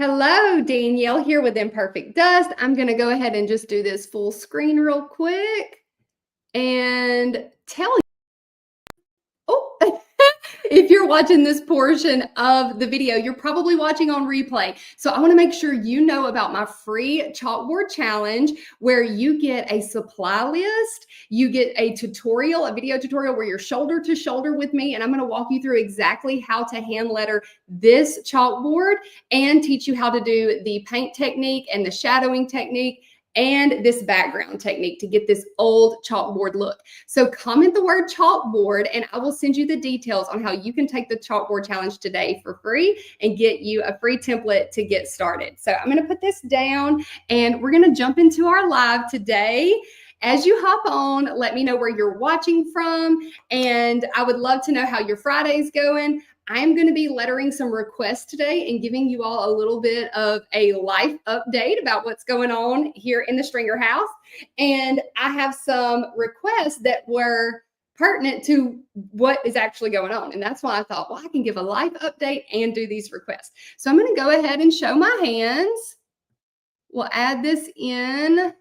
Hello, Danielle here with Imperfect Dust. I'm going to go ahead and just do this full screen real quick and tell you. Oh, if you're watching this portion of the video, you're probably watching on replay. So I want to make sure you know about my free chalkboard challenge where you get a supply list, you get a tutorial, a video tutorial where you're shoulder to shoulder with me, and I'm going to walk you through exactly how to hand letter this chalkboard and teach you how to do the paint technique and the shadowing technique and this background technique to get this old chalkboard look. So comment the word chalkboard and I will send you the details on how you can take the chalkboard challenge today for free and get you a free template to get started. So I'm going to put this down and we're going to jump into our live today. As you hop on, let me know where you're watching from, and I would love to know how your Friday's going. I'm going to be lettering some requests today and giving you all a little bit of a life update about what's going on here in the Stringer house. And I have some requests that were pertinent to what is actually going on. And that's why I thought, well, I can give a life update and do these requests. So I'm going to go ahead and show my hands. We'll add this in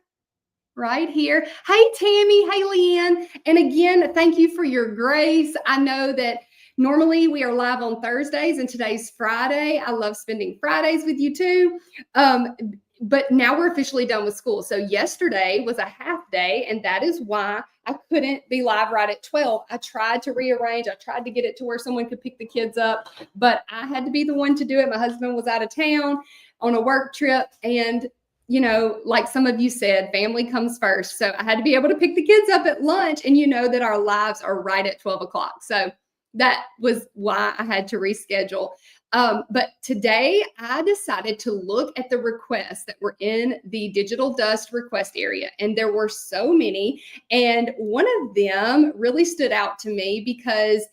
right here. Hey, Tammy. Hey, Leanne. And again, thank you for your grace. I know that normally we are live on Thursdays and today's Friday. I love spending Fridays with you too. But now we're officially done with school. So yesterday was a half day, and that is why I couldn't be live right at 12. I tried to rearrange. I tried to get it to where someone could pick the kids up, but I had to be the one to do it. My husband was out of town on a work trip, and you know, like some of you said, family comes first. So I had to be able to pick the kids up at lunch, and you know that our lives are right at 12 o'clock. So that was why I had to reschedule. But today I decided to look at the requests that were in the Digital Dust request area, and there were so many. And one of them really stood out to me because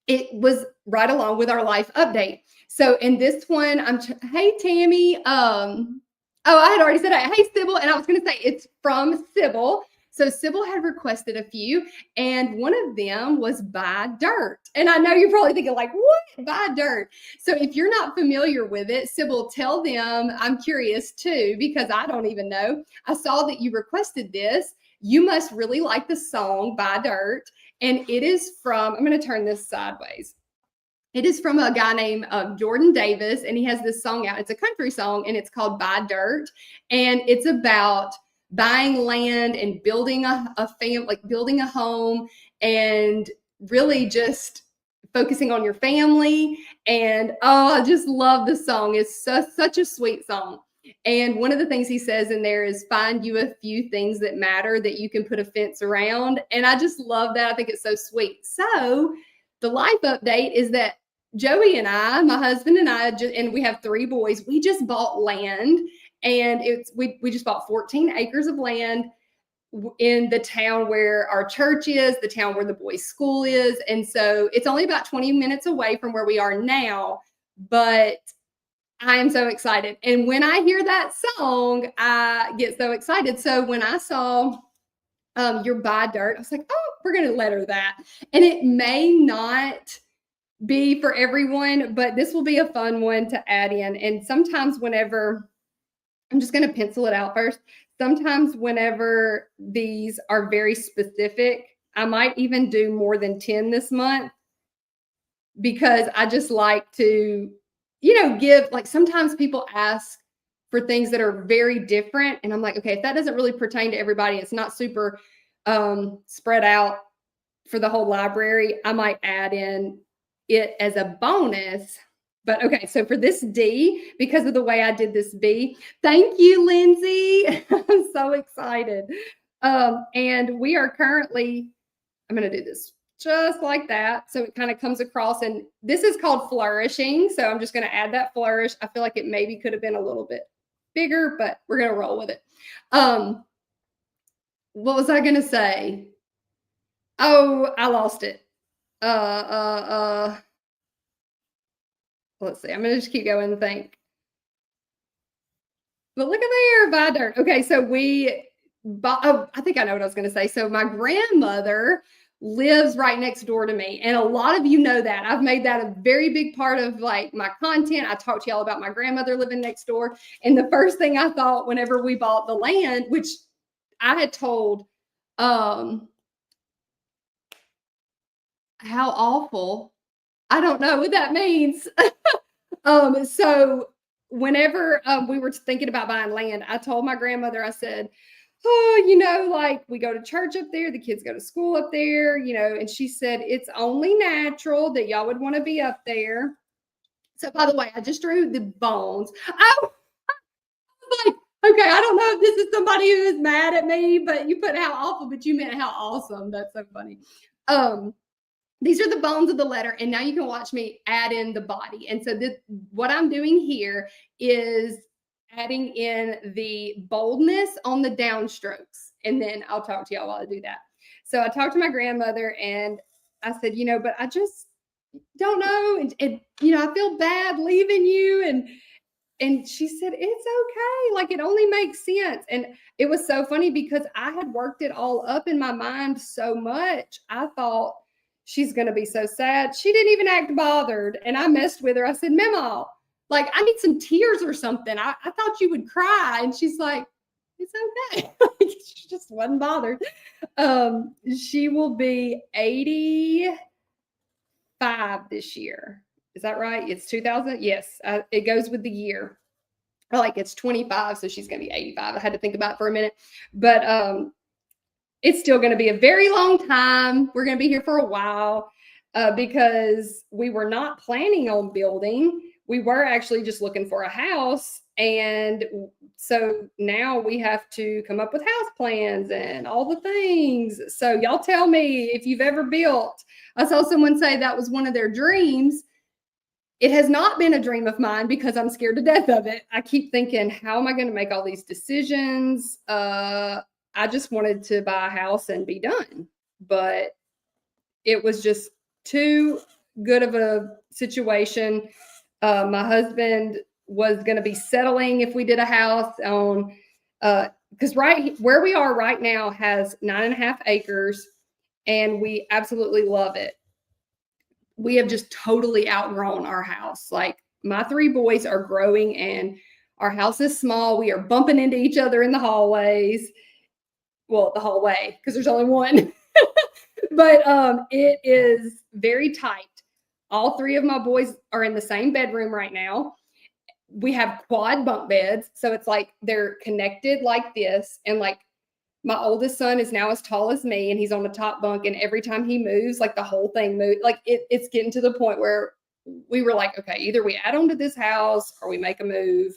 it was right along with our life update. So in this one, hey, Tammy. Oh, I had already said, hey, Sybil, and I was going to say it's from Sybil. So Sybil had requested a few, and one of them was Buy Dirt. And I know you're probably thinking like, what? Buy Dirt. So if you're not familiar with it, Sybil, tell them. I'm curious too, because I don't even know. I saw that you requested this. You must really like the song Buy Dirt. And it is from, I'm going to turn this sideways. It is from a guy named Jordan Davis, and he has this song out. It's a country song, and it's called Buy Dirt. And it's about buying land and building a family, like building a home, and really just focusing on your family. And oh, I just love the song. It's such a sweet song. And one of the things he says in there is find you a few things that matter that you can put a fence around. And I just love that. I think it's so sweet. So the life update is that Joey and I, my husband and I, and we have 3 boys, we just bought land, and we just bought 14 acres of land in the town where our church is, the town where the boys' school is. And so it's only about 20 minutes away from where we are now, but I am so excited. And when I hear that song, I get so excited. So when I saw your Buy Dirt, I was like, oh, we're going to letter that. And it may not be for everyone, but this will be a fun one to add in. And sometimes whenever, I'm just going to pencil it out first. Sometimes whenever these are very specific, I might even do more than 10 this month, because I just like to, give, like, sometimes people ask for things that are very different. And I'm like, okay, if that doesn't really pertain to everybody, it's not super spread out for the whole library, I might add in it as a bonus. But okay, so for this D, because of the way I did this B, thank you, Lindsay. I'm so excited. And we are currently, I'm going to do this just like that. So it kind of comes across, and this is called flourishing. So I'm just going to add that flourish. I feel like it maybe could have been a little bit bigger, but we're going to roll with it. What was I going to say? Oh, I lost it. Let's see. I'm going to just keep going and think. But look at there, Buy Dirt. Okay, so we bought, oh, I think I know what I was going to say. So my grandmother lives right next door to me. And a lot of you know that. I've made that a very big part of like my content. I talked to y'all about my grandmother living next door. And the first thing I thought whenever we bought the land, which I had told how awful. I don't know what that means. So whenever we were thinking about buying land, I told my grandmother, I said, oh, like we go to church up there, the kids go to school up there, and she said, it's only natural that y'all would want to be up there. So by the way, I just drew the bones. I was like, okay, I don't know if this is somebody who is mad at me, but you put how awful, but you meant how awesome. That's so funny. These are the bones of the letter, and now you can watch me add in the body. And so what I'm doing here is adding in the boldness on the downstrokes, and then I'll talk to y'all while I do that. So I talked to my grandmother, and I said, but I just don't know, and I feel bad leaving you, and she said, it's okay. Like, it only makes sense. And it was so funny because I had worked it all up in my mind so much. I thought, she's going to be so sad. She didn't even act bothered. And I messed with her. I said, Memo, like, I need some tears or something. I thought you would cry. And she's like, it's okay. She just wasn't bothered. She will be 85 this year. Is that right? It's 2000. Yes. It goes with the year. Like, it's 25. So she's going to be 85. I had to think about it for a minute, but, it's still going to be a very long time. We're going to be here for a while because we were not planning on building. We were actually just looking for a house. And so now we have to come up with house plans and all the things. So y'all tell me if you've ever built. I saw someone say that was one of their dreams. It has not been a dream of mine because I'm scared to death of it. I keep thinking, how am I going to make all these decisions? I just wanted to buy a house and be done, but it was just too good of a situation. My husband was going to be settling if we did a house on, because right where we are right now has 9.5 acres, and we absolutely love it. We have just totally outgrown our house. Like, my 3 boys are growing and our house is small. We are bumping into each other in the hallways. Well, the hallway, because there's only one. But it is very tight. All 3 of my boys are in the same bedroom right now. We have quad bunk beds. So it's like they're connected like this. And like, my oldest son is now as tall as me, and he's on the top bunk. And every time he moves, like, the whole thing moves. Like, it's getting to the point where we were like, okay, either we add on to this house or we make a move.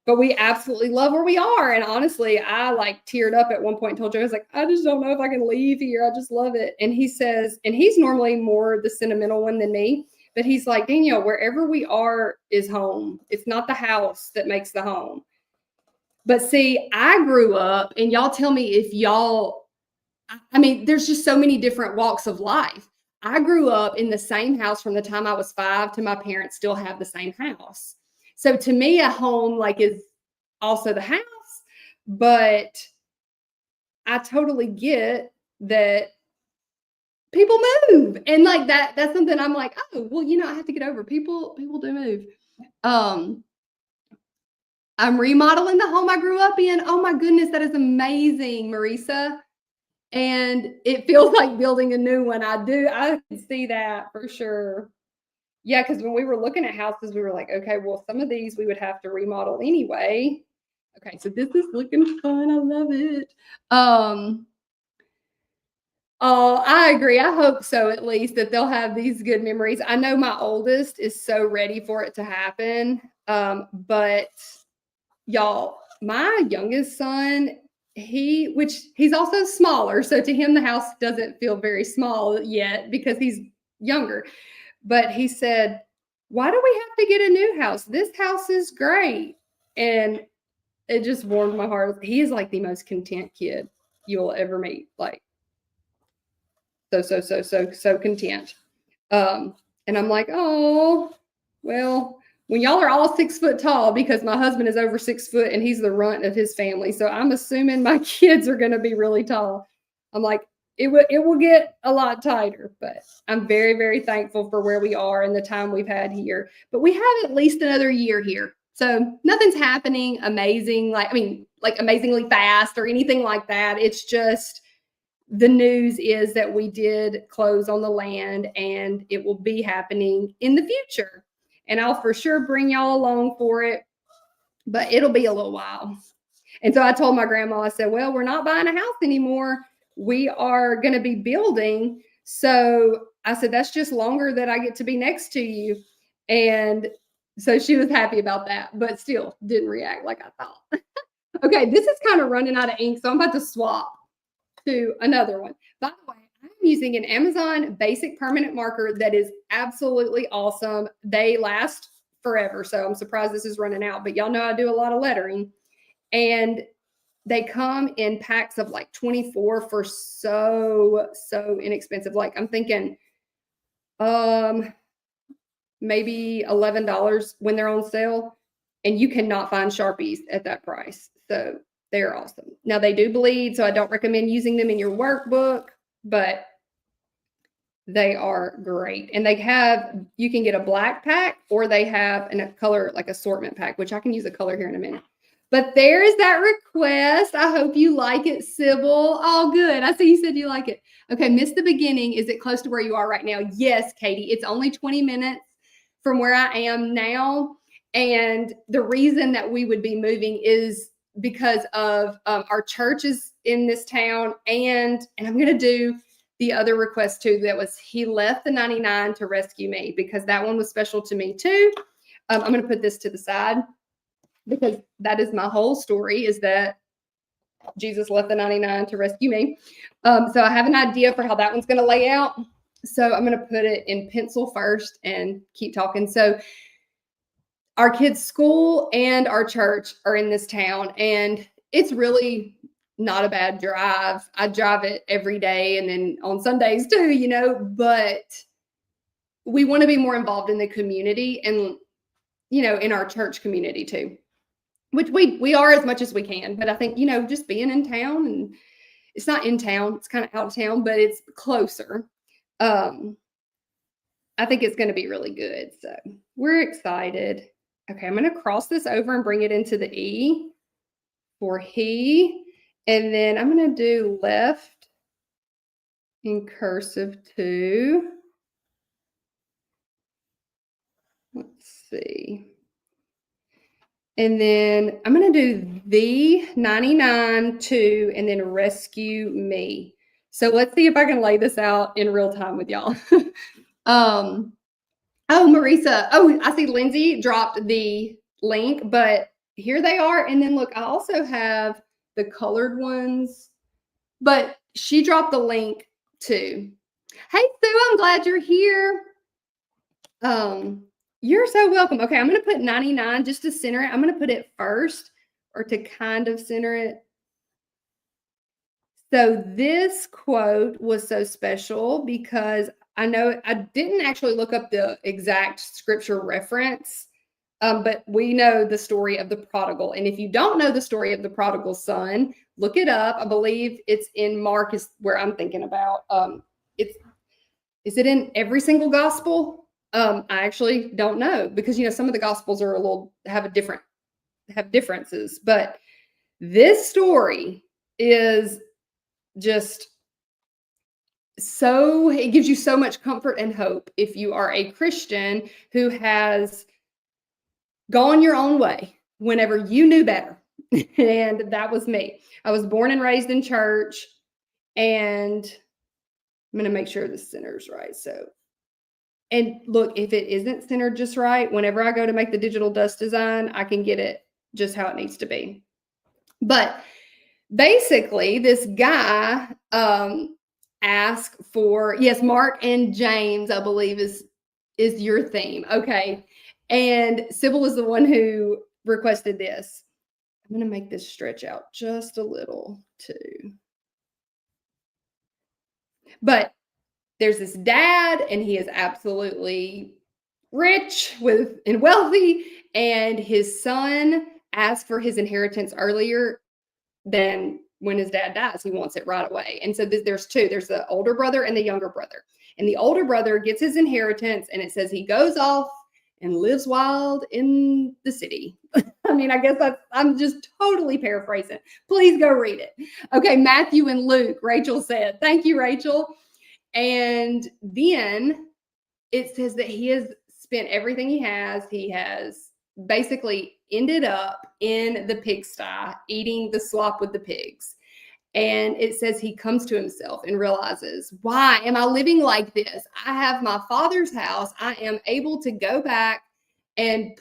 But we absolutely love where we are. And honestly, I like teared up at one point and told Joe, I was like, I just don't know if I can leave here. I just love it. And he says, and he's normally more the sentimental one than me, but he's like, Danielle, wherever we are is home. It's not the house that makes the home. But see, I grew up, and y'all tell me if y'all, I mean, there's just so many different walks of life. I grew up in the same house from the time I was 5 to my parents still have the same house. So to me, a home like is also the house, but I totally get that people move, and like that's something I'm like, oh, well, I have to get over. People do move. I'm remodeling the home I grew up in. Oh my goodness, that is amazing, Marisa. And it feels like building a new one. I can see that for sure. Yeah, because when we were looking at houses, we were like, okay, well, some of these we would have to remodel anyway. Okay, so this is looking fun. I love it. Oh, I agree. I hope so, at least, that they'll have these good memories. I know my oldest is so ready for it to happen. But y'all, my youngest son, he's also smaller. So to him, the house doesn't feel very small yet because he's younger. But he said, why do we have to get a new house? This house is great. And it just warmed my heart. He is like the most content kid you'll ever meet. Like, so content. And I'm like, oh, well, when y'all are all 6 foot tall, because my husband is over 6 foot and he's the runt of his family. So I'm assuming my kids are going to be really tall. I'm like, it will get a lot tighter, but I'm very, very thankful for where we are and the time we've had here. But we have at least another year here. So nothing's happening amazing, like amazingly fast or anything like that. It's just the news is that we did close on the land and it will be happening in the future. And I'll for sure bring y'all along for it, but it'll be a little while. And so I told my grandma, I said, well, we're not buying a house anymore. We are going to be building. So I said, that's just longer that I get to be next to you. And so she was happy about that, but still didn't react like I thought. Okay, this is kind of running out of ink, so I'm about to swap to another one. By the way, I'm using an Amazon basic permanent marker that is absolutely awesome. They last forever, so I'm surprised this is running out, but y'all know I do a lot of lettering. And they come in packs of like 24 for so inexpensive. Like I'm thinking maybe $11 when they're on sale, and you cannot find Sharpies at that price. So they're awesome. Now they do bleed, so I don't recommend using them in your workbook, but they are great. And you can get a black pack, or they have a color like assortment pack, which I can use a color here in a minute. But there's that request. I hope you like it, Sybil. Oh, good. I see you said you like it. Okay, missed the beginning. Is it close to where you are right now? Yes, Katie. It's only 20 minutes from where I am now. And the reason that we would be moving is because of our church is in this town. And I'm going to do the other request too. That was, he left the 99 to rescue me, because that one was special to me too. I'm going to put this to the side, because that is my whole story, is that Jesus left the 99 to rescue me. So I have an idea for how that one's going to lay out. So I'm going to put it in pencil first and keep talking. So our kids' school and our church are in this town, and it's really not a bad drive. I drive it every day and then on Sundays too, but we want to be more involved in the community and, in our church community too, which we are as much as we can. But I think, just being in town, and it's not in town, it's kind of out of town, but it's closer. I think it's going to be really good. So we're excited. Okay, I'm going to cross this over and bring it into the E for he. And then I'm going to do left in cursive too. Let's see. And then I'm going to do the 99 to, and then rescue me. So let's see if I can lay this out in real time with y'all. Oh, Marisa. Oh, I see Lindsay dropped the link, but here they are. And then look, I also have the colored ones, but she dropped the link too. Hey, Sue, I'm glad you're here. You're so welcome. Okay, I'm going to put 99 just to center it. I'm going to put it first, or to kind of center it. So this quote was so special because I know I didn't actually look up the exact scripture reference, but we know the story of the prodigal. And if you don't know the story of the prodigal son, look it up. I believe it's in Mark is where I'm thinking about. Is it in every single gospel? I actually don't know, because some of the gospels are have differences, but this story is just it gives you so much comfort and hope if you are a Christian who has gone your own way whenever you knew better. And that was me. I was born and raised in church, and I'm going to make sure the center's right. And look, if it isn't centered just right, whenever I go to make the digital dust design, I can get it just how it needs to be. But basically, this guy asked for, yes, Mark and James, I believe is your theme. Okay. And Sybil is the one who requested this. I'm going to make this stretch out just a little too. But there's this dad, and he is absolutely rich and wealthy, and his son asked for his inheritance earlier than when his dad dies, he wants it right away. And so there's two. There's the older brother and the younger brother. And the older brother gets his inheritance, and it says he goes off and lives wild in the city. I mean, I guess I'm just totally paraphrasing. Please go read it. Okay, Matthew and Luke, Rachel said. Thank you, Rachel. And then it says that he has spent everything he has. He has basically ended up in the pigsty, eating the slop with the pigs. And it says he comes to himself and realizes, why am I living like this? I have my father's house. I am able to go back and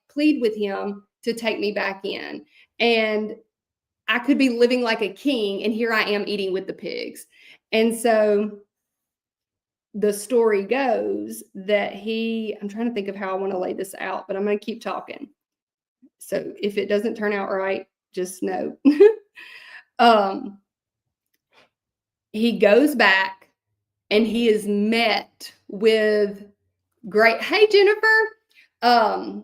plead with him to take me back in. And I could be living like a king, and here I am eating with the pigs. And so the story goes that I'm trying to think of how I want to lay this out, but I'm going to keep talking. So if it doesn't turn out right, just know. He goes back and he is met with hey, Jennifer.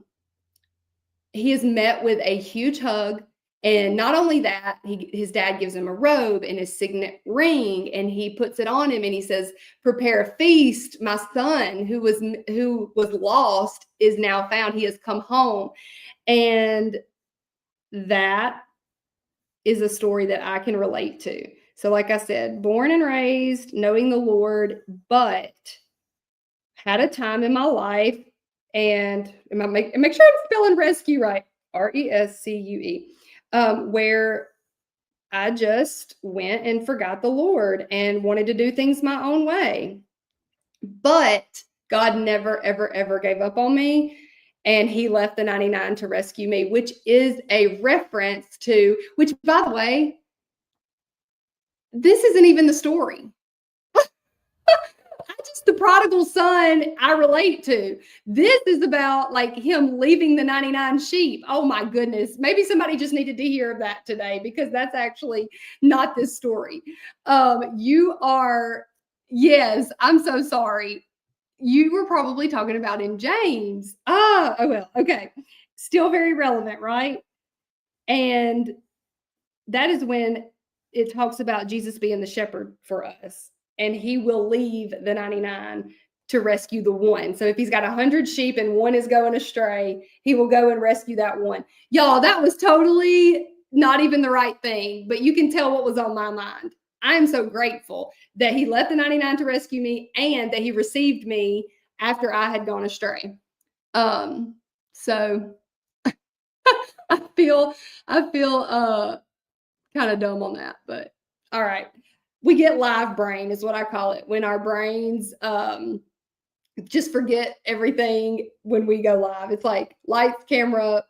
He is met with a huge hug. And not only that, his dad gives him a robe and his signet ring, and he puts it on him and he says, prepare a feast. My son who was lost is now found. He has come home. And that is a story that I can relate to. So like I said, born and raised, knowing the Lord, but had a time in my life, and make sure I'm spelling rescue right, RESCUE, where I just went and forgot the Lord and wanted to do things my own way. But God never, ever, ever gave up on me. And he left the 99 to rescue me, which is a reference to, which, by the way, this isn't even the story. Just the prodigal son I relate to. This is about like him leaving the 99 sheep. Oh my goodness. Maybe somebody just needed to hear of that today, because that's actually not this story. Yes, I'm so sorry. You were probably talking about in James. Oh well, okay. Still very relevant, right? And that is when it talks about Jesus being the shepherd for us, and he will leave the 99 to rescue the one. So if he's got 100 sheep and one is going astray, he will go and rescue that one. Y'all, that was totally not even the right thing, but you can tell what was on my mind. I am so grateful that he left the 99 to rescue me, and that he received me after I had gone astray. So I feel kind of dumb on that, but all right. We get live brain is what I call it, when our brains just forget everything when we go live. It's like lights, camera,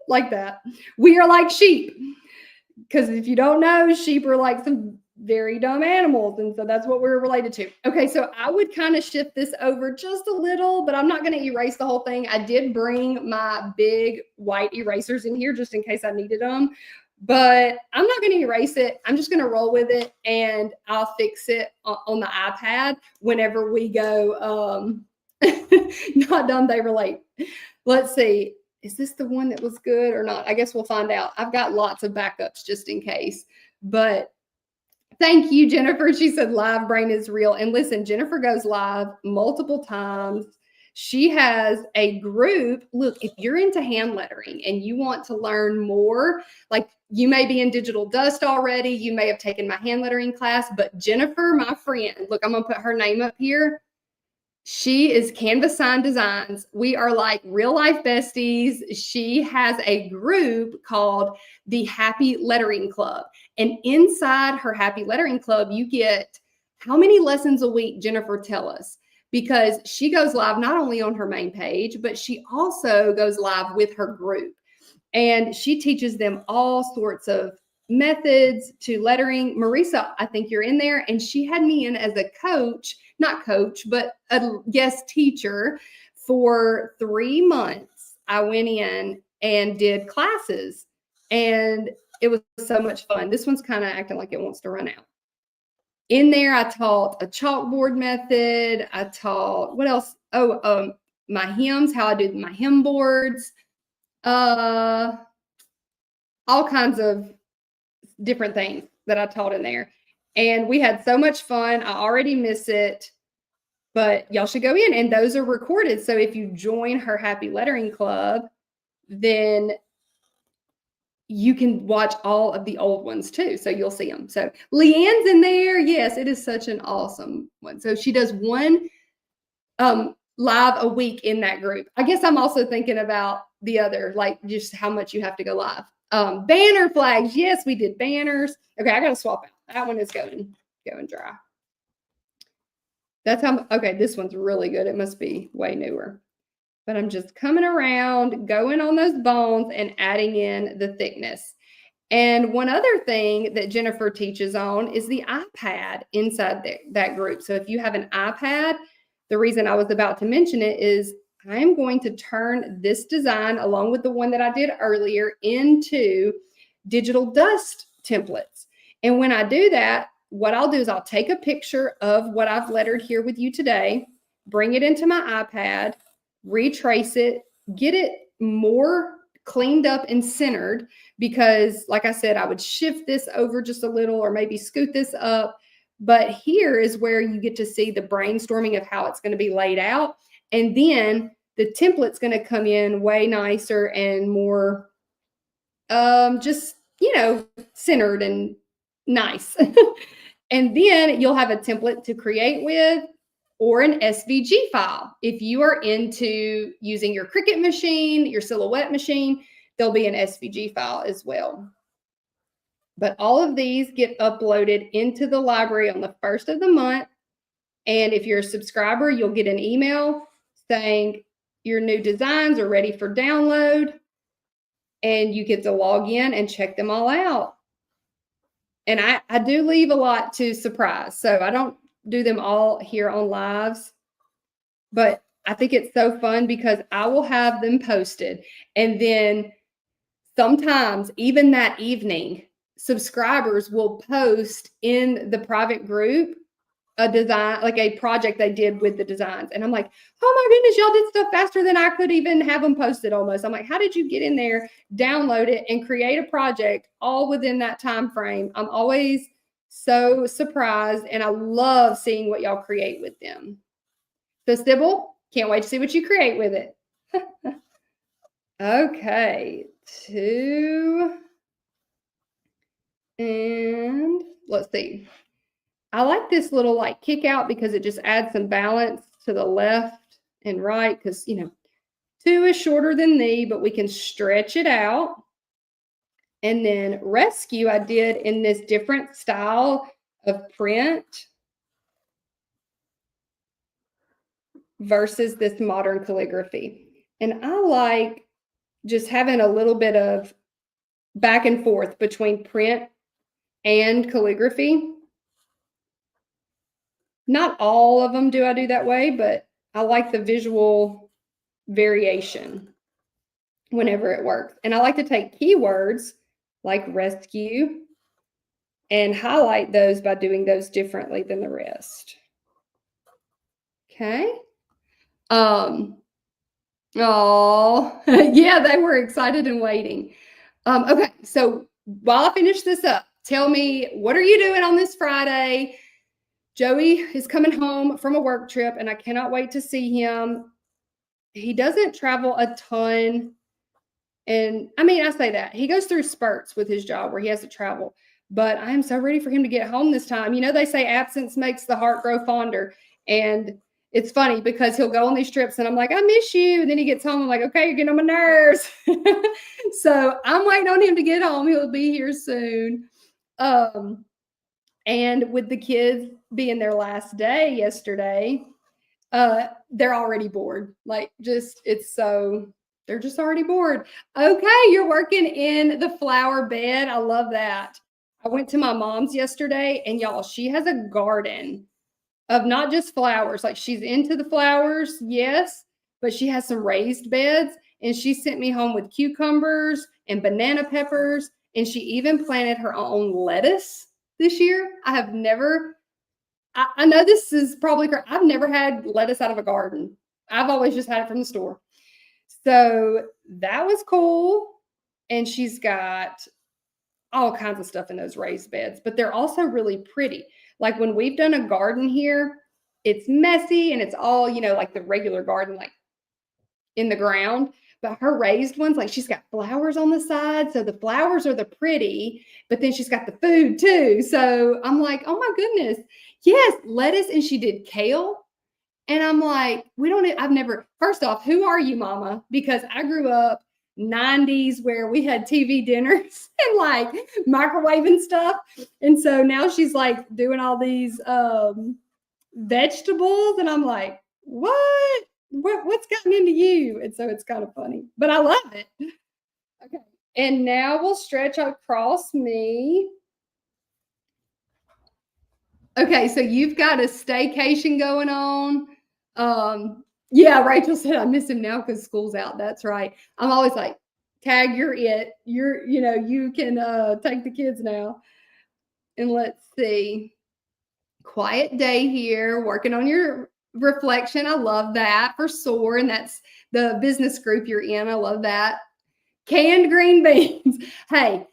like that. We are like sheep, because if you don't know, sheep are like some very dumb animals, and so that's what we're related to. Okay, so I would kind of shift this over just a little, but I'm not going to erase the whole thing. I did bring my big white erasers in here just in case I needed them, but I'm not going to erase it. I'm just going to roll with it, and I'll fix it on the iPad whenever we go. Not done, they relate. Let's see. Is this the one that was good or not? I guess we'll find out. I've got lots of backups just in case. But thank you, Jennifer. She said live brain is real. And listen, Jennifer goes live multiple times. She has a group. Look, if you're into hand lettering and you want to learn more, like you may be in Digital Dust already, you may have taken my hand lettering class, but Jennifer, my friend, look, I'm going to put her name up here. She is Canvas Sign Designs. We are like real life besties. She has a group called the Happy Lettering Club. And inside her Happy Lettering Club, you get how many lessons a week, Jennifer, tell us? Because she goes live not only on her main page, but she also goes live with her group. And she teaches them all sorts of methods to lettering. Marisa, I think you're in there, and she had me in as a coach, not coach, but a guest teacher for 3 months. I went in and did classes, and it was so much fun. This one's kind of acting like it wants to run out. In there, I taught a chalkboard method. I taught, what else? My hymns, how I do my hymn boards, all kinds of different things that I taught in there. And we had so much fun. I already miss it, but y'all should go in, and those are recorded. So if you join her Happy Lettering Club, then you can watch all of the old ones too. So you'll see them. So Leanne's in there. Yes, it is such an awesome one. So she does one live a week in that group. I guess I'm also thinking about the other, like just how much you have to go live. Banner flags. Yes, we did banners. Okay, I got to swap out. That one is going dry. That's how, okay, this one's really good. It must be way newer. But I'm just coming around, going on those bones and adding in the thickness. And one other thing that Jennifer teaches on is the iPad inside that group. So if you have an iPad, the reason I was about to mention it is I'm going to turn this design, along with the one that I did earlier, into digital dust templates. And when I do that, what I'll do is I'll take a picture of what I've lettered here with you today, bring it into my iPad, retrace it, get it more cleaned up and centered, because like I said, I would shift this over just a little or maybe scoot this up. But here is where you get to see the brainstorming of how it's going to be laid out. And then the template's going to come in way nicer and more just, centered and nice. And then you'll have a template to create with, or an SVG file. If you are into using your Cricut machine, your Silhouette machine, there'll be an SVG file as well. But all of these get uploaded into the library on the first of the month. And if you're a subscriber, you'll get an email saying your new designs are ready for download. And you get to log in and check them all out. And I do leave a lot to surprise. So I don't do them all here on lives, but I think it's so fun because I will have them posted. And then sometimes even that evening, subscribers will post in the private group a design, like a project they did with the designs. And I'm like, oh my goodness, y'all did stuff faster than I could even have them posted almost. I'm like, how did you get in there, download it, and create a project all within that time frame? I'm always so surprised, and I love seeing what y'all create with them. So Sybil, can't wait to see what you create with it. Okay, and let's see. I like this little like kick out because it just adds some balance to the left and right, because 2 is shorter than thee, but we can stretch it out. And then rescue I did in this different style of print versus this modern calligraphy. And I like just having a little bit of back and forth between print and calligraphy. Not all of them do I do that way, but I like the visual variation whenever it works. And I like to take keywords like rescue and highlight those by doing those differently than the rest. Okay. Oh, yeah, they were excited and waiting. Okay, so while I finish this up, tell me, what are you doing on this Friday? Joey is coming home from a work trip, and I cannot wait to see him. He doesn't travel a ton. And I mean, I say that. He goes through spurts with his job where he has to travel. But I am so ready for him to get home this time. They say absence makes the heart grow fonder. And it's funny because he'll go on these trips and I'm like, I miss you. And then he gets home. I'm like, okay, you're getting on my nerves. So I'm waiting on him to get home. He'll be here soon. And with the kids being their last day yesterday, they're already bored. They're just already bored. Okay, you're working in the flower bed. I love that. I went to my mom's yesterday, and y'all, she has a garden of not just flowers. Like, she's into the flowers, yes, but she has some raised beds, and she sent me home with cucumbers and banana peppers, and she even planted her own lettuce this year. I know this is probably correct. I've never had lettuce out of a garden. I've always just had it from the store. So that was cool. And she's got all kinds of stuff in those raised beds, but they're also really pretty. Like when we've done a garden here, it's messy and it's all, like the regular garden, like in the ground. But her raised ones, like she's got flowers on the side. So the flowers are the pretty, but then she's got the food too. So I'm like, oh my goodness. Yes, lettuce. And she did kale. And I'm like, I've never, first off, who are you, mama? Because I grew up 90s where we had TV dinners and like microwaving stuff. And so now she's like doing all these vegetables. And I'm like, what's gotten into you? And so it's kind of funny, but I love it. Okay. And now we'll stretch across me. Okay, so you've got a staycation going on. Yeah, Rachel said I miss him now because school's out. That's right. I'm always like, tag, you're it. You can take the kids now. And let's see. Quiet day here, working on your reflection. I love that for SOAR, and that's the business group you're in. I love that. Canned green beans. Hey,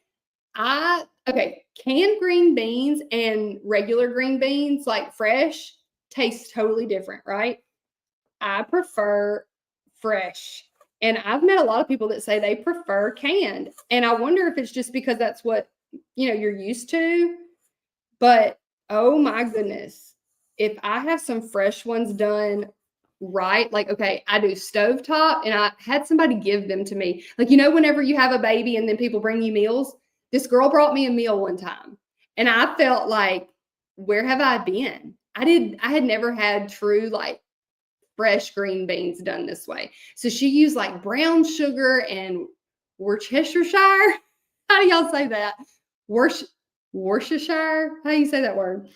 canned green beans and regular green beans, like fresh, taste totally different, right? I prefer fresh. And I've met a lot of people that say they prefer canned. And I wonder if it's just because that's what, you're used to. But oh my goodness, if I have some fresh ones done right, like, okay, I do stovetop, and I had somebody give them to me. Like, whenever you have a baby and then people bring you meals, this girl brought me a meal one time, and I felt like, where have I been? I had never had true, like, fresh green beans done this way. So she used like brown sugar and Worcestershire. How do y'all say that? Worcestershire? How do you say that word?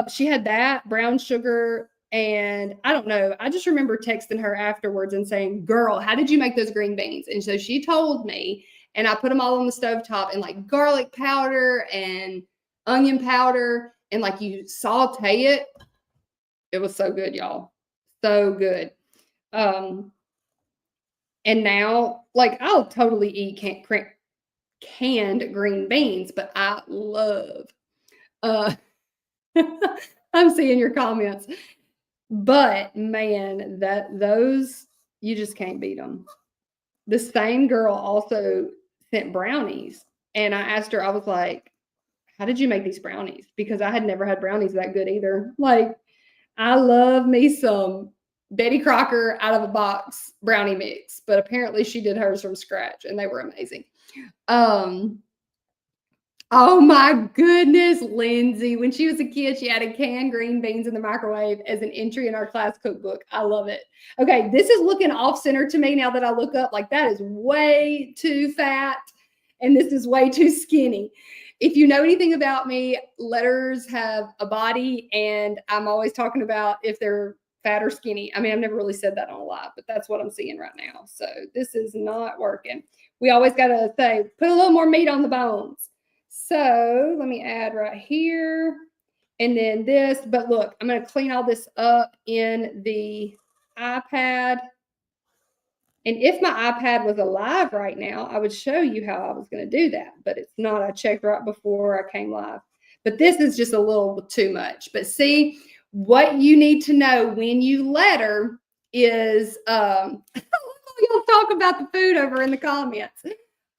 She had that brown sugar, and I don't know. I just remember texting her afterwards and saying, girl, how did you make those green beans? And so she told me, and I put them all on the stovetop, and like garlic powder and onion powder, and like you saute it. It was so good, y'all. So good. And now, like, I'll totally eat canned green beans, but I love, I'm seeing your comments, but man, those, you just can't beat them. The same girl also sent brownies, and I asked her, I was like, how did you make these brownies? Because I had never had brownies that good either. Like, I love me some Betty Crocker out of a box brownie mix, but apparently she did hers from scratch and they were amazing. Oh my goodness, Lindsay. When she was a kid, she added canned green beans in the microwave as an entry in our class cookbook. I love it. Okay, this is looking off center to me now that I look up. Like, that is way too fat and this is way too skinny. If you know anything about me, letters have a body, and I'm always talking about if they're fat or skinny. I mean, I've never really said that on a live, but that's what I'm seeing right now. So this is not working. We always got to say, put a little more meat on the bones. So let me add right here, and then this. But look, I'm going to clean all this up in the iPad. And if my iPad was alive right now, I would show you how I was going to do that, but it's not. I checked right before I came live. But this is just a little too much. But see, what you need to know when you letter is, you'll talk about the food over in the comments.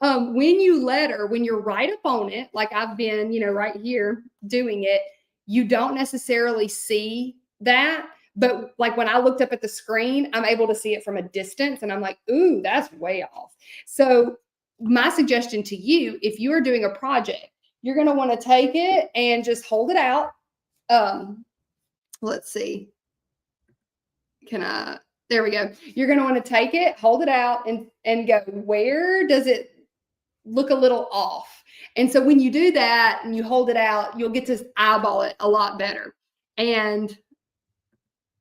When you letter, when you're right up on it, like I've been, right here doing it, you don't necessarily see that. But like when I looked up at the screen, I'm able to see it from a distance, and I'm like, ooh, that's way off. So my suggestion to you, if you are doing a project, you're going to want to take it and just hold it out. Let's see. There we go. You're going to want to take it, hold it out, and go, where does it look a little off? And so when you do that and you hold it out, you'll get to eyeball it a lot better. And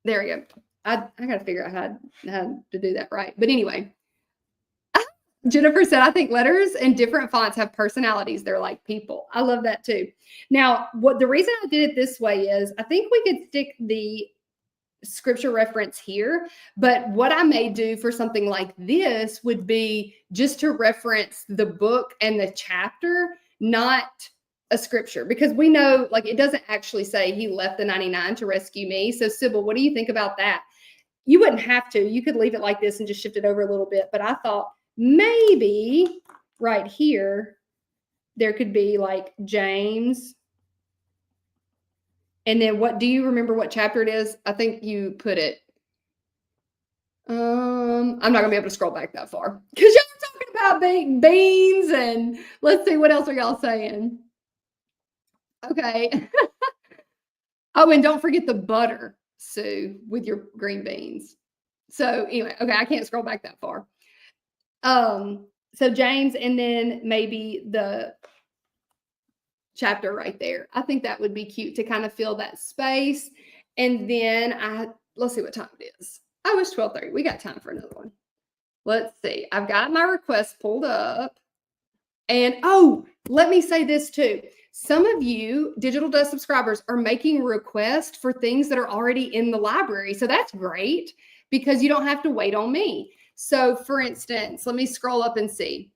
there we go. I got to figure out how to do that right. But anyway, Jennifer said, I think letters and different fonts have personalities. They're like people. I love that too. Now, the reason I did it this way is I think we could stick the scripture reference here, but what I may do for something like this would be just to reference the book and the chapter, not a scripture, because we know, like, it doesn't actually say he left the 99 to rescue me. So Sybil, what do you think about that? You wouldn't have to. You could leave it like this and just shift it over a little bit. But I thought maybe right here, there could be like James. And then what, do you remember what chapter it is? I think you put it. I'm not gonna be able to scroll back that far because y'all are talking about beans, and let's see, what else are y'all saying? Okay. Oh, and don't forget the butter, Sue, with your green beans. So anyway, okay, I can't scroll back that far. So James, and then maybe the chapter right there. I think that would be cute to kind of fill that space. And then let's see what time it is. Oh, it's 12:30. We got time for another one. Let's see. I've got my request pulled up. And oh, let me say this too. Some of you Digital Dust subscribers are making requests for things that are already in the library. So that's great because you don't have to wait on me. So for instance, let me scroll up and see.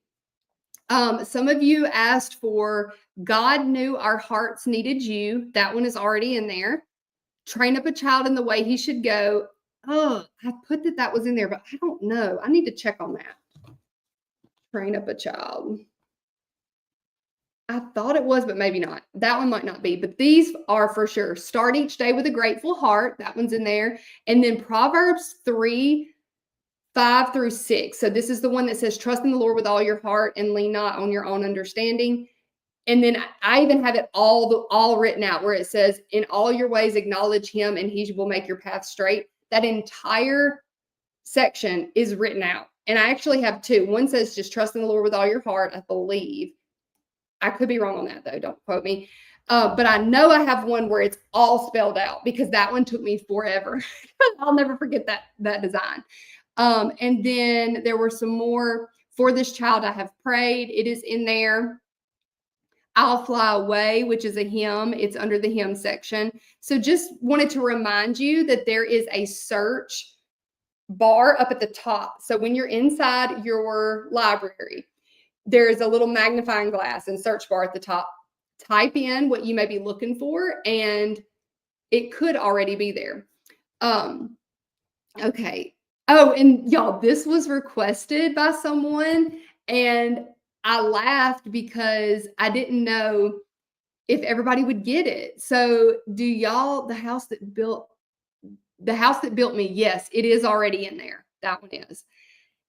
Some of you asked for God Knew Our Hearts Needed You. That one is already in there. Train Up a Child in the Way He Should Go. Oh, I put that was in there, but I don't know. I need to check on that. Train Up a Child. I thought it was, but maybe not. That one might not be, but these are for sure. Start each day with a grateful heart. That one's in there. And then Proverbs 3:5-6. So this is the one that says, trust in the Lord with all your heart and lean not on your own understanding. And then I even have it all written out where it says, in all your ways, acknowledge him and he will make your path straight. That entire section is written out. And I actually have two. One says, just trust in the Lord with all your heart, I believe. I could be wrong on that, though. Don't quote me. But I know I have one where it's all spelled out because that one took me forever. I'll never forget that design. And then there were some more. For this child I have prayed. It is in there. I'll Fly Away, which is a hymn. It's under the hymn section. So just wanted to remind you that there is a search bar up at the top. So when you're inside your library, there's a little magnifying glass and search bar at the top. Type in what you may be looking for, and it could already be there. Okay. Oh, and y'all, this was requested by someone, and I laughed because I didn't know if everybody would get it. So do y'all, the house that built me, yes, it is already in there. That one is.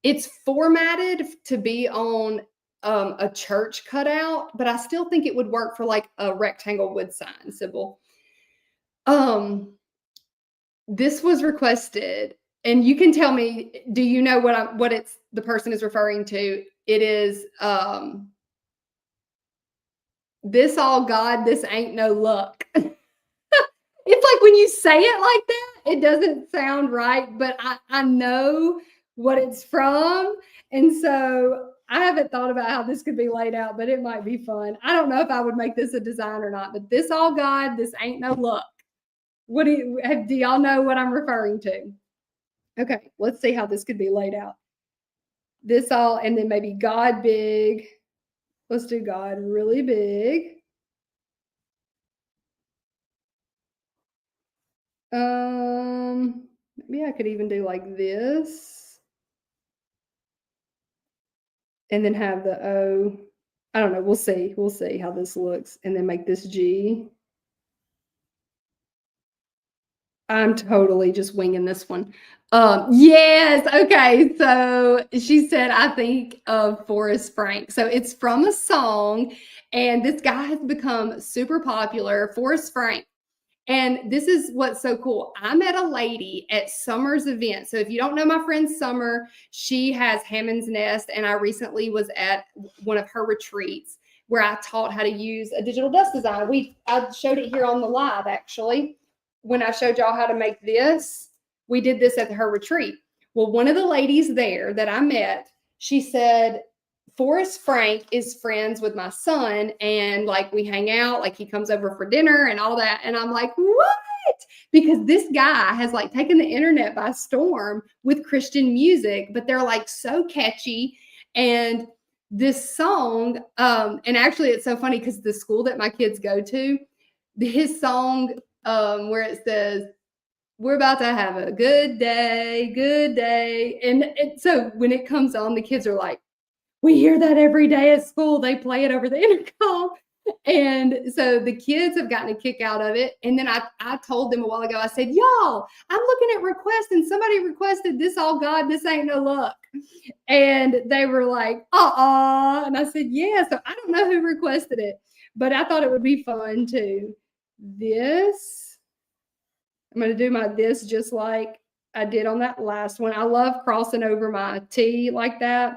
It's formatted to be on a church cutout, but I still think it would work for like a rectangle wood sign, Sybil. This was requested, and you can tell me, do you know what the person is referring to? It is this all God, this ain't no luck. It's like when you say it like that, it doesn't sound right, but I know what it's from. And so I haven't thought about how this could be laid out, but it might be fun. I don't know if I would make this a design or not, but this all God, this ain't no luck. Do y'all know what I'm referring to? Okay, let's see how this could be laid out. This all, and then maybe God big. Let's do God really big. Maybe I could even do like this. And then have the O. I don't know. We'll see. We'll see how this looks. And then make this G. I'm totally just winging this one. Yes. Okay. So she said, I think of Forrest Frank. So it's from a song, and this guy has become super popular, Forrest Frank. And this is what's so cool. I met a lady at Summer's event. So if you don't know my friend Summer, she has Hammond's Nest. And I recently was at one of her retreats where I taught how to use a digital dust design. I showed it here on the live, actually. When I showed y'all how to make this, we did this at her retreat. Well, one of the ladies there that I met, she said, Forrest Frank is friends with my son, and like we hang out, like he comes over for dinner and all that. And I'm like, what? Because this guy has like taken the internet by storm with Christian music, but they're like so catchy. And this song, and actually it's so funny because the school that my kids go to, his song, where it says, we're about to have a good day, good day. And so when it comes on, the kids are like, we hear that every day at school. They play it over the intercom. And so the kids have gotten a kick out of it. And then I told them a while ago, I said, y'all, I'm looking at requests and somebody requested This All God, This Ain't No Luck. And they were like, and I said, yeah. So I don't know who requested it, but I thought it would be fun too. This, I'm going to do my this just like I did on that last one. I love crossing over my T like that.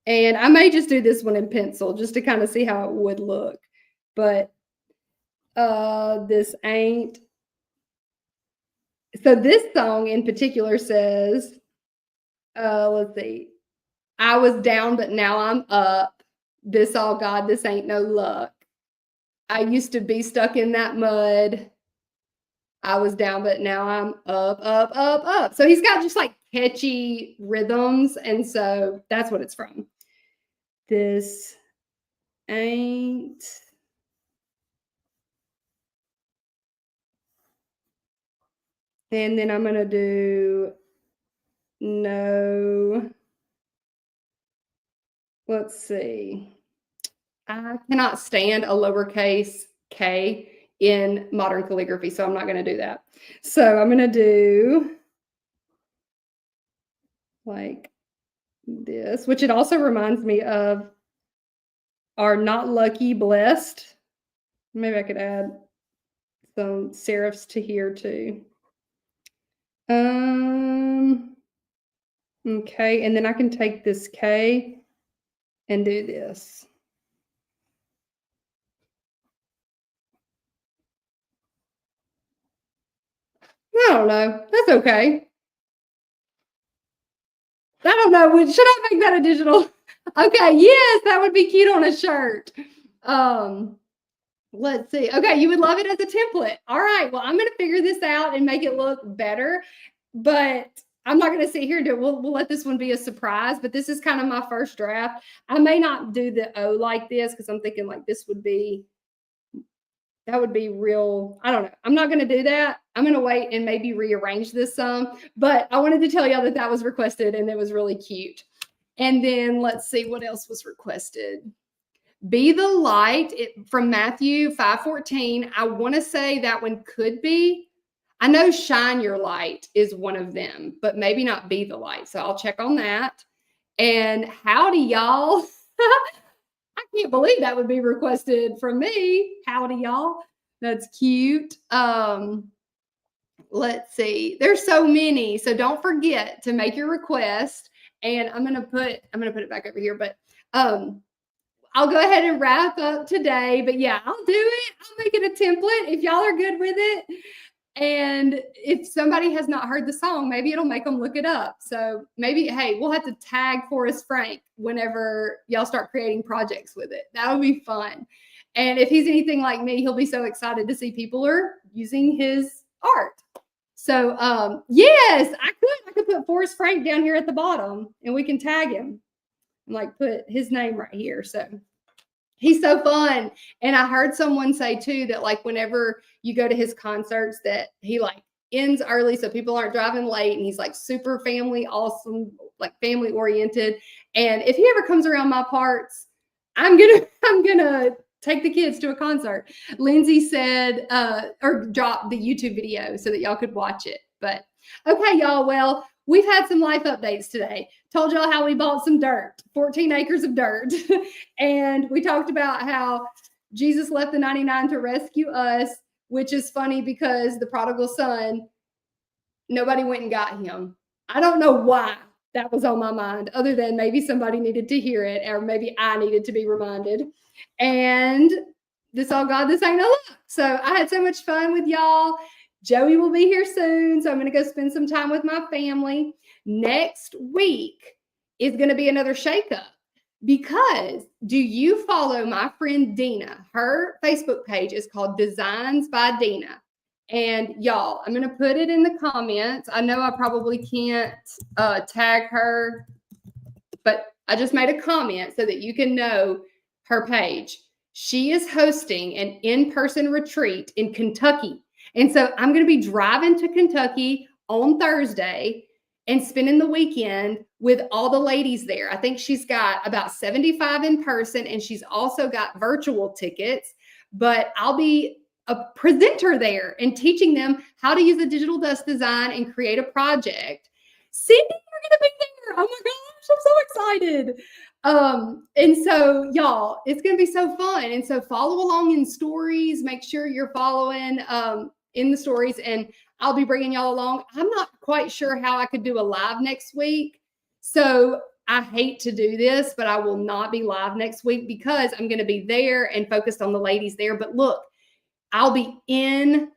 And I may just do this one in pencil just to kind of see how it would look. But this ain't. So this song in particular says, let's see. I was down, but now I'm up. This all God, this ain't no luck. I used to be stuck in that mud. I was down, but now I'm up, up, up, up. So he's got just like catchy rhythms. And so that's what it's from. This ain't. And then I'm going to do no. Let's see. I cannot stand a lowercase k in modern calligraphy, so I'm not going to do that. So I'm going to do like this, which it also reminds me of our not lucky blessed. Maybe I could add some serifs to here too. Okay, and then I can take this K and do this. I don't know. That's okay. I don't know. Should I make that a digital? Okay, yes, that would be cute on a shirt. Let's see. Okay, you would love it as a template. All right, well, I'm going to figure this out and make it look better, but I'm not going to sit here and do it. We'll let this one be a surprise, but this is kind of my first draft. I may not do the O like this because I'm thinking like this would be, that would be real. I don't know. I'm not going to do that. I'm going to wait and maybe rearrange this some, but I wanted to tell y'all that that was requested and it was really cute. And then let's see what else was requested. Be the light from Matthew 5:14. I want to say that one could be. I know shine your light is one of them, but maybe not be the light. So I'll check on that. And howdy, y'all. I can't believe that would be requested from me. Howdy, y'all. That's cute. Let's see. There's so many. So don't forget to make your request. And I'm gonna put it back over here, but I'll go ahead and wrap up today. But yeah, I'll do it. I'll make it a template if y'all are good with it. And if somebody has not heard the song, maybe it'll make them look it up. So maybe, hey, we'll have to tag Forrest Frank whenever y'all start creating projects with it. That'll be fun. And if he's anything like me, he'll be so excited to see people are using his art. So yes, I could put Forrest Frank down here at the bottom and we can tag him and like put his name right here. So he's so fun. And I heard someone say too that like whenever you go to his concerts that he like ends early so people aren't driving late, and he's like super family awesome, like family oriented. And if he ever comes around my parts, I'm gonna take the kids to a concert. Lindsay said or drop the YouTube video so that y'all could watch it. But okay, y'all, well, we've had some life updates today. Told y'all how we bought some dirt, 14 acres of dirt. And we talked about how Jesus left the 99 to rescue us, which is funny because the prodigal son, nobody went and got him. I don't know why that was on my mind, other than maybe somebody needed to hear it, or maybe I needed to be reminded. And this all God, this ain't no luck. So I had so much fun with y'all. Joey will be here soon, so I'm going to go spend some time with my family. Next week is going to be another shakeup, because do you follow my friend Dina? Her Facebook page is called Designs by Dina. And y'all, I'm going to put it in the comments. I know I probably can't tag her, but I just made a comment so that you can know her page. She is hosting an in-person retreat in Kentucky. And so I'm going to be driving to Kentucky on Thursday and spending the weekend with all the ladies there. I think she's got about 75 in person, and she's also got virtual tickets, but I'll be a presenter there and teaching them how to use a digital dust design and create a project. Cindy, you're going to be there. Oh my gosh, I'm so excited. And so y'all, it's going to be so fun. And so follow along in stories, make sure you're following in the stories, and I'll be bringing y'all along. I'm not quite sure how I could do a live next week. So I hate to do this, but I will not be live next week because I'm going to be there and focused on the ladies there. But look, I'll be in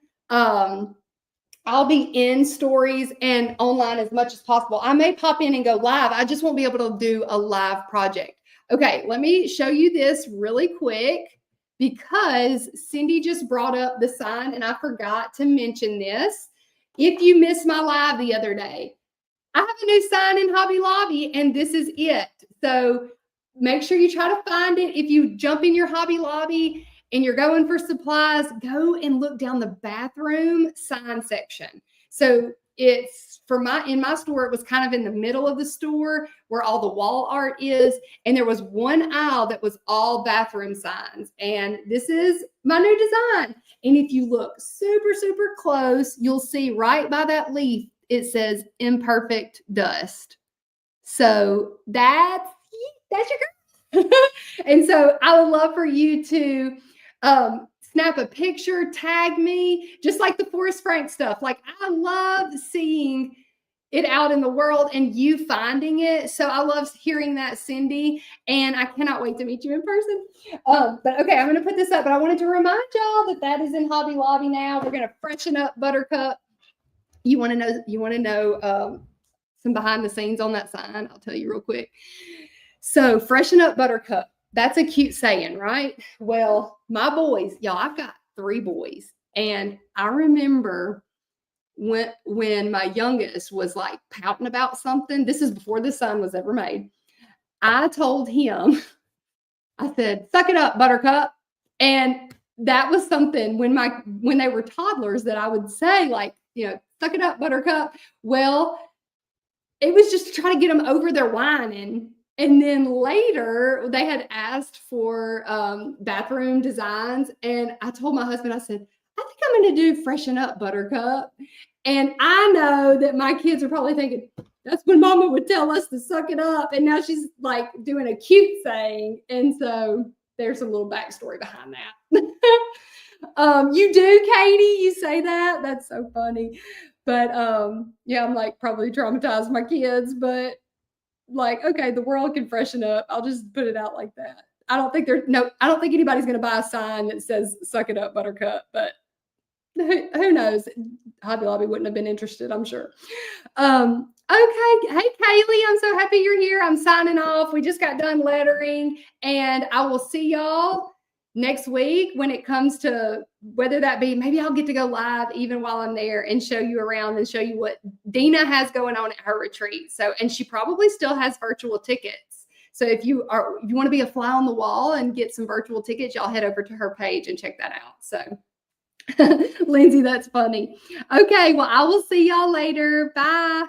stories and online as much as possible. I may pop in and go live. I just won't be able to do a live project. Okay, let me show you this really quick because Cindy just brought up the sign and I forgot to mention this. If you missed my live the other day, I have a new sign in Hobby Lobby and this is it. So make sure you try to find it. If you jump in your Hobby Lobby and you're going for supplies, go and look down the bathroom sign section. So it's in my store, it was kind of in the middle of the store where all the wall art is. And there was one aisle that was all bathroom signs. And this is my new design. And if you look super, super close, you'll see right by that leaf, it says imperfect dust. So that's your girl. And so I would love for you to snap a picture, tag me, just like the Forrest Frank stuff. Like I love seeing it out in the world and you finding it. So I love hearing that, Cindy, and I cannot wait to meet you in person. But okay, I'm going to put this up, but I wanted to remind y'all that is in Hobby Lobby now. We're going to freshen up Buttercup. You want to know some behind the scenes on that sign? I'll tell you real quick. So freshen up Buttercup. That's a cute saying, right? Well, my boys, y'all, I've got 3 boys. And I remember when my youngest was like pouting about something, this is before the sign was ever made. I told him, I said, suck it up, Buttercup. And that was something when they were toddlers that I would say, like, suck it up, Buttercup. Well, it was just to try to get them over their whining. And then later they had asked for bathroom designs. And I told my husband, I said, I think I'm going to do freshen up, Buttercup. And I know that my kids are probably thinking, that's when Mama would tell us to suck it up. And now she's like doing a cute saying. And so there's a little backstory behind that. You do, Katie, you say that. That's so funny. But yeah, I'm like probably traumatized my kids, but like, okay, the world can freshen up. I'll just put it out like that. I don't think anybody's going to buy a sign that says suck it up, Buttercup, but who knows? Hobby Lobby wouldn't have been interested, I'm sure. Okay. Hey, Kaylee, I'm so happy you're here. I'm signing off. We just got done lettering, and I will see y'all next week when it comes to whether that be, maybe I'll get to go live even while I'm there and show you around and show you what Dina has going on at her retreat. So, and she probably still has virtual tickets. So if you want to be a fly on the wall and get some virtual tickets, y'all head over to her page and check that out. So Lindsay, that's funny. Okay, well, I will see y'all later. Bye.